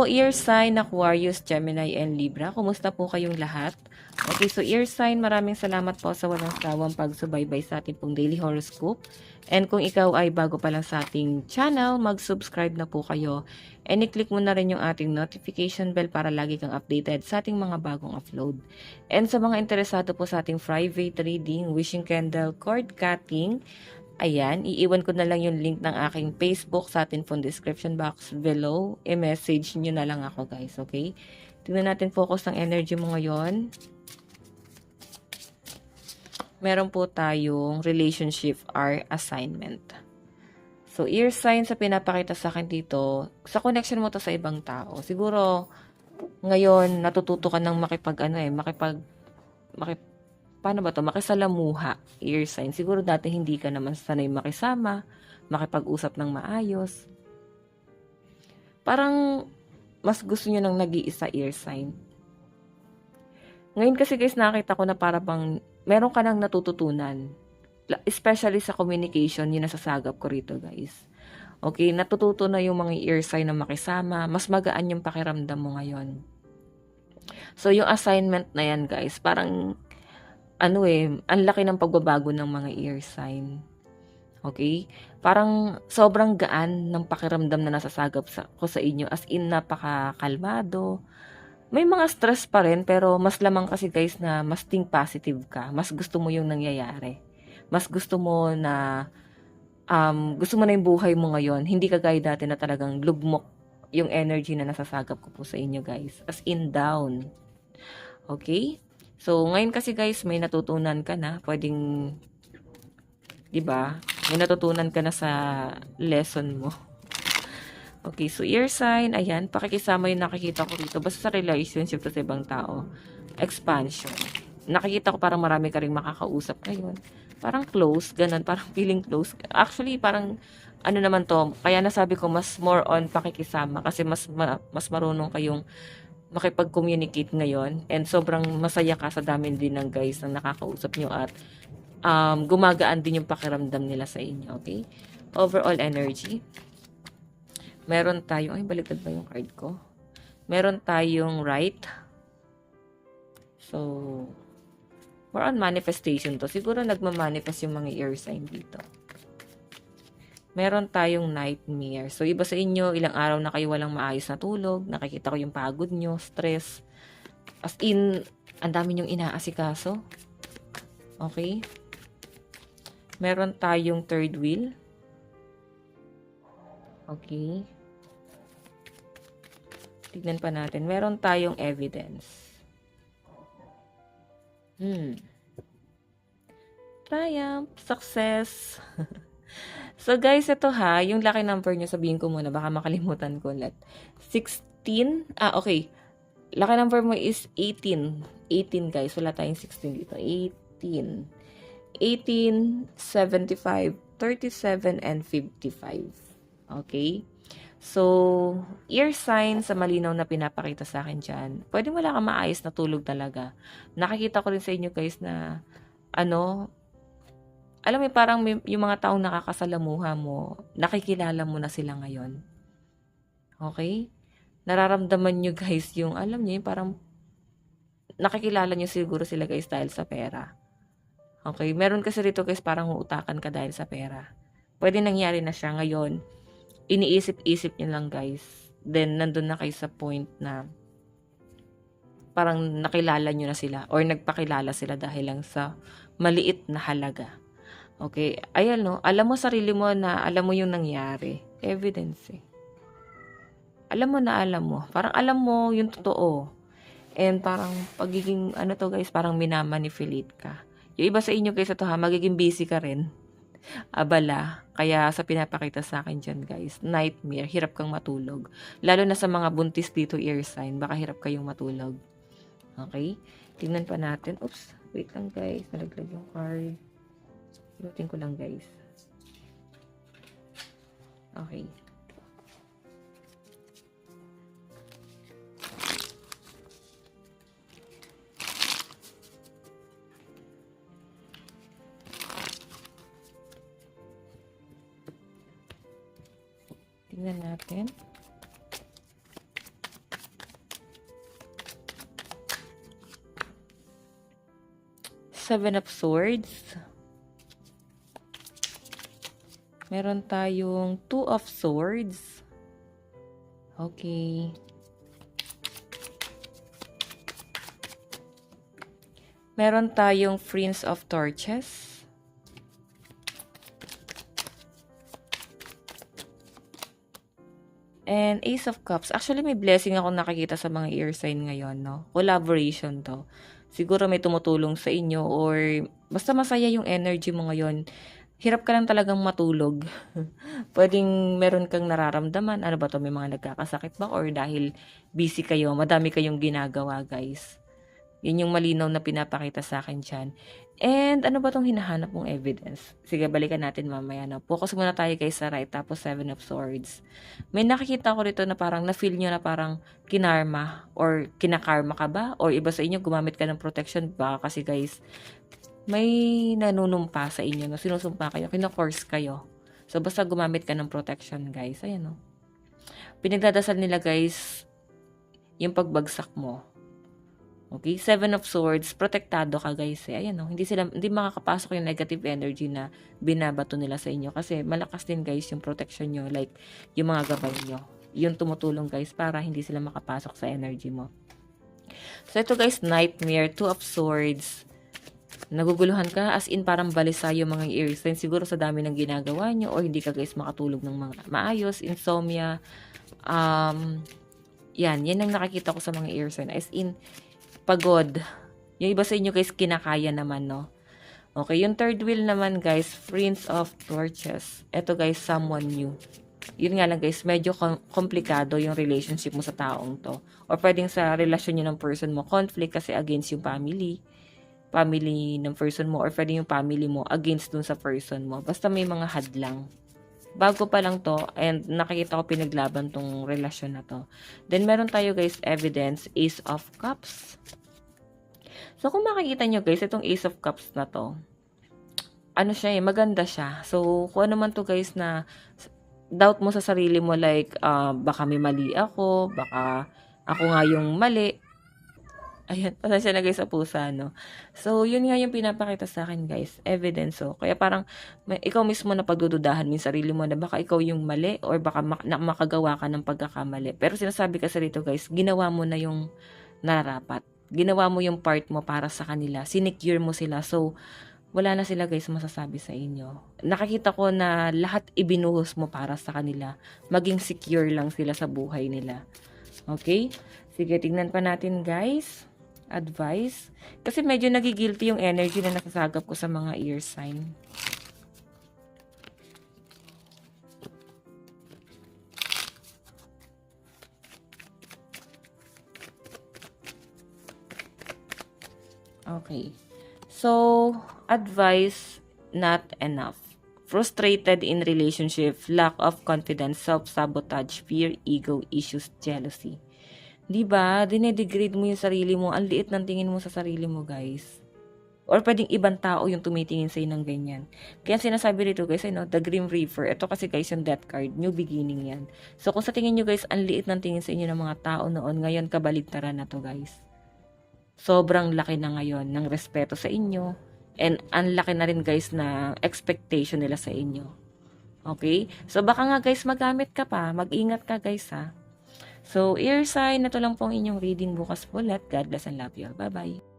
Hello, ear sign, Aquarius, Gemini, and Libra. Kumusta po kayong lahat? Okay, so ear sign, maraming salamat po sa walang sawang pagsubaybay sa ating pong daily horoscope. And kung ikaw ay bago pa lang sa ating channel, mag-subscribe na po kayo. And i-click mo na rin yung ating notification bell para lagi kang updated sa ating mga bagong upload. And sa mga interesado po sa ating private reading, wishing candle, cord cutting, ayan, iiwan ko na lang yung link ng aking Facebook sa atin pong description box below. I-message nyo na lang ako guys, okay? Tingnan natin focus ng energy mo ngayon. Meron po tayong relationship or assignment. So, ear sign sa pinapakita sa akin dito, sa connection mo to sa ibang tao. Siguro, ngayon, natututo ka ng paano ba to? Makisalamuha, ear sign. Siguro dati hindi ka naman sanay makisama, makipag-usap ng maayos. Parang mas gusto nyo ng nag-iisa, ear sign. Ngayon kasi guys, nakita ko na para bang meron ka nang natututunan. Especially sa communication, yun nasasagap ko rito guys. Okay, natututo na yung mga ear sign na makisama, mas magaan yung pakiramdam mo ngayon. So yung assignment na yan guys, parang ang laki ng pagbabago ng mga ear sign. Okay? Parang sobrang gaan ng pakiramdam na nasasagap ko sa inyo. As in, napaka-kalmado. May mga stress pa rin, pero mas lamang kasi guys na mas think positive ka. Mas gusto mo yung nangyayari. Mas gusto mo na, gusto mo na yung buhay mo ngayon. Hindi kagaya dati na talagang lugmok yung energy na nasasagap ko po sa inyo guys. As in, down. Okay? So, ngayon kasi guys, may natutunan ka na. Pwedeng, di ba? May natutunan ka na sa lesson mo. Okay, so ear sign, ayan, pakikisama yung nakikita ko dito. Basta sa relationship to sa ibang tao. Expansion. Nakikita ko parang marami ka rin makakausap ngayon. Parang close, ganun, parang feeling close. Actually, parang, ano naman to, kaya nasabi ko mas more on pakikisama kasi mas marunong kayong makipag-communicate ngayon and sobrang masaya ka sa dami din ng guys na nakakausap nyo at gumagaan din yung pakiramdam nila sa inyo, okay? Overall energy. Meron tayong, ay baliktad ba yung card ko? Meron tayong right. So, more on manifestation to. Siguro nagmamanifest yung mga ear sign dito. Meron tayong nightmare. So, iba sa inyo, ilang araw na kayo walang maayos na tulog. Nakikita ko yung pagod nyo, stress. As in, ang dami nyong inaasikaso. Okay? Meron tayong third wheel. Okay. Tignan pa natin. Meron tayong evidence. Triumph. Success. So guys, ito yung lucky number nyo, sabihin ko muna, baka makalimutan ko ulit. 16, okay. Lucky number mo is 18. 18 guys, wala tayong 16 dito. 18. 18, 75, 37, and 55. Okay? So, ear sign sa malinaw na pinapakita sa akin dyan. Pwede wala kang maayos na tulog talaga. Nakikita ko rin sa inyo guys na, alam mo, parang yung mga taong nakakasalamuha mo, nakikilala mo na sila ngayon. Okay? Nararamdaman nyo guys yung, alam nyo, yung parang nakikilala nyo siguro sila guys dahil sa pera. Okay? Meron kasi rito guys parang uutakan ka dahil sa pera. Pwede nangyari na siya ngayon. Iniisip-isip nyo lang guys. Then, nandun na kayo sa point na parang nakilala nyo na sila or nagpakilala sila dahil lang sa maliit na halaga. Okay, ayan no, alam mo sarili mo na alam mo yung nangyari. Evidence eh. Alam mo na alam mo. Parang alam mo yung totoo. And parang pagiging, to guys, parang minamanipulate ka. Yung iba sa inyo guys, ito magiging busy ka rin. Abala. Kaya sa pinapakita sa akin dyan guys, nightmare, hirap kang matulog. Lalo na sa mga buntis dito ear sign, baka hirap kayong matulog. Okay? Tingnan pa natin. Oops, wait lang guys, nalaglag yung card. Inutin ko lang guys. Okay. Tingnan natin. Seven of Swords. Meron tayong Two of Swords. Okay. Meron tayong Prince of Torches. And Ace of Cups. Actually, may blessing ako nakikita sa mga air sign ngayon, no? Collaboration to. Siguro may tumutulong sa inyo or basta masaya yung energy mo ngayon. Hirap ka lang talagang matulog. Pwedeng meron kang nararamdaman. Ano ba to? May mga nagkakasakit ba? Or dahil busy kayo, madami kayong ginagawa, guys. Yun yung malinaw na pinapakita sa akin dyan. And ano ba tong hinahanap mong evidence? Sige, balikan natin mamaya. No? Focus muna tayo kay sa right, tapos Seven of Swords. May nakikita ko rito na parang na-feel nyo na parang kinarma or kinakarma ka ba? Or iba sa inyo, gumamit ka ng protection ba? Kasi guys, may nanunumpa sa inyo. No? Sinusumpa kayo, kina-force kayo. So, basta gumamit ka ng protection, guys. Ayan, no? Pinagdadasal nila, guys, yung pagbagsak mo. Okay, Seven of Swords, protektado ka guys eh. Ayan oh, hindi makakapasok yung negative energy na binabato nila sa inyo kasi malakas din guys yung protection nyo, like yung mga gabay nyo. Yung tumutulong guys para hindi sila makapasok sa energy mo. So ito guys, Nightmare, Two of Swords. Naguguluhan ka as in parang balisa yung mga ear signs siguro sa dami ng ginagawa nyo o hindi ka guys makatulog ng mga maayos, insomnia. Yan ang nakikita ko sa mga ear sign as in pagod. Yung iba sa inyo guys, kinakaya naman, no? Okay, yung third wheel naman guys, Prince of Torches. Ito guys, someone new. Yun nga lang guys, medyo komplikado yung relationship mo sa taong to. Or pwedeng sa relasyon nyo ng person mo, conflict kasi against yung family ng person mo. Or pwedeng yung family mo against dun sa person mo. Basta may mga hadlang. Bago pa lang to, and nakikita ko pinaglaban tong relasyon na to. Then, meron tayo guys, evidence, Ace of Cups. So, kung makikita nyo guys, itong Ace of Cups na to, ano siya maganda siya. So, kung ano man to guys na doubt mo sa sarili mo, like, baka may mali ako, baka ako nga yung mali. Ayan, pasensya na guys sa pusa, no? So, yun nga yung pinapakita sa akin, guys. Evidence, oh. Kaya parang, ikaw mismo na pagdududahan mo yung sarili mo na baka ikaw yung mali or baka makagawa ka ng pagkakamali. Pero sinasabi kasi rito, guys, ginawa mo na yung nararapat. Ginawa mo yung part mo para sa kanila. Sinecure mo sila. So, wala na sila, guys, masasabi sa inyo. Nakakita ko na lahat ibinuhos mo para sa kanila. Maging secure lang sila sa buhay nila. Okay? Sige, tignan pa natin, guys. Advice. Kasi medyo nagigilty yung energy na nasasagap ko sa mga ear sign. Okay. So, advice, not enough. Frustrated in relationship, lack of confidence, self-sabotage, fear, ego, issues, jealousy. Diba? Dinedegrade mo yung sarili mo. Ang liit ng tingin mo sa sarili mo, guys. Or pwedeng ibang tao yung tumitingin sa'yo ng ganyan. Kaya sinasabi dito, guys, the Grim Reaper. Ito kasi, guys, yung death card. New beginning yan. So, kung sa tingin nyo, guys, ang liit ng tingin sa inyo ng mga tao noon, ngayon, kabaligtaran na to, guys. Sobrang laki na ngayon ng respeto sa inyo. And ang laki na rin, guys, na expectation nila sa inyo. Okay? So, baka nga, guys, magamit ka pa. Mag-ingat ka, guys, ha? So, ear sign, na to lang pong inyong reading bukas po ulit. God bless and love you. Bye-bye.